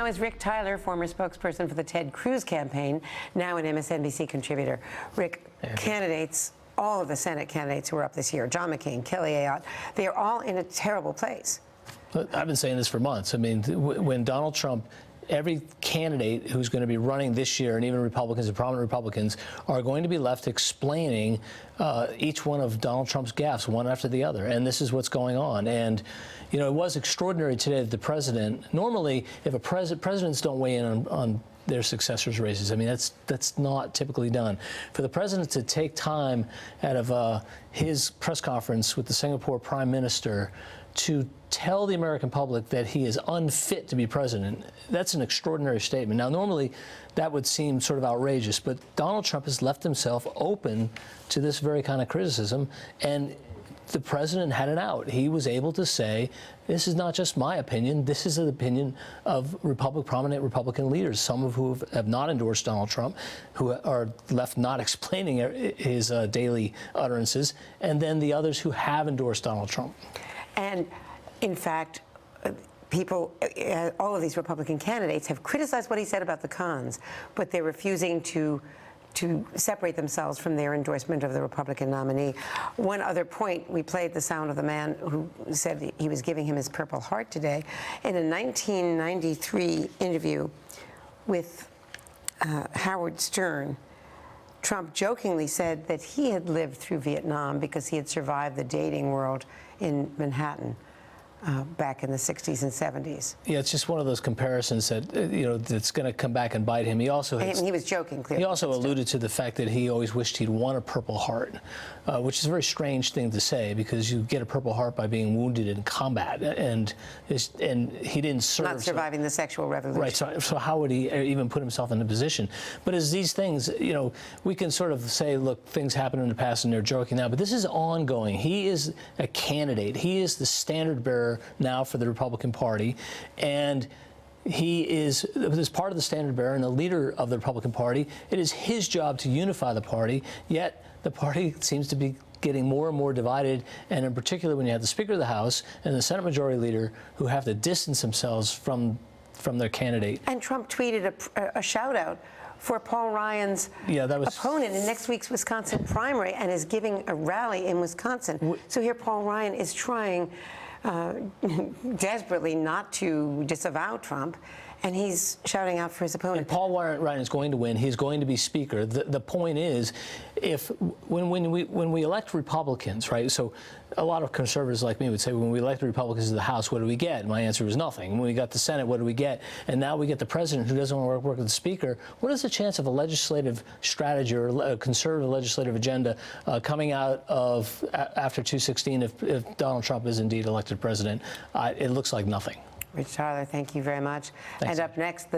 now is Rick Tyler, former spokesperson for the Ted Cruz campaign, now an MSNBC contributor. Rick, candidates, all of the Senate candidates who are up this year, John McCain, Kelly Ayotte, they are all in a terrible place. I've been saying this for months. I mean, when Donald Trump, every candidate who's going to be running this year, and even Republicans and prominent Republicans, are going to be left explaining each one of Donald Trump's gaffes, one after the other. And this is what's going on. And, you know, it was extraordinary today that the president, normally, if presidents don't weigh in on their successors' races. I mean, that's not typically done. For the president to take time out of his press conference with the Singapore Prime Minister to tell the American public that he is unfit to be president, that's an extraordinary statement. Now, normally that would seem sort of outrageous, but Donald Trump has left himself open to this very kind of criticism, and the president had it out. He was able to say, this is not just my opinion, this is the opinion of prominent Republican leaders, some of who have not endorsed Donald Trump, who are left not explaining his daily utterances, and then the others who have endorsed Donald Trump. And in fact, people, all of these Republican candidates have criticized what he said about the cons, but they're refusing to separate themselves from their endorsement of the Republican nominee. One other point, we played the sound of the man who said he was giving him his Purple Heart today. In a 1993 interview with Howard Stern, Trump jokingly said that he had lived through Vietnam because he had survived the dating world in Manhattan back in the 60s and 70s. Yeah, it's just one of those comparisons that, you know, that's going to come back and bite him. He also he was joking, clearly. He also alluded to the fact that he always wished he'd won a Purple Heart, which is a very strange thing to say because you get a Purple Heart by being wounded in combat, and he didn't serve. Not surviving the sexual revolution. Right, so how would he even put himself in a position? But as these things, you know, we can sort of say, look, things happened in the past and they're joking now, but this is ongoing. He is a candidate. He is the standard bearer now for the Republican Party, and he is part of the standard bearer and the leader of the Republican Party. It is his job to unify the party, yet the party seems to be getting more and more divided, and in particular when you have the Speaker of the House and the Senate Majority Leader who have to distance themselves from their candidate. And Trump tweeted a shout-out for Paul Ryan's opponent in next week's Wisconsin primary and is giving a rally in Wisconsin. So here Paul Ryan is trying desperately not to disavow Trump, and he's shouting out for his opponent. And Paul Ryan is going to win. He's going to be Speaker. The point is, when we elect Republicans, right? So a lot of conservatives like me would say, when we elect Republicans to the House, what do we get? And my answer was nothing. When we got the Senate, what do we get? And now we get the president who doesn't want to work with the Speaker. What is the chance of a legislative strategy or a conservative legislative agenda coming out of after 2016 if Donald Trump is indeed elected president? It looks like nothing. Rich Tyler, thank you very much. Thanks. And up next, the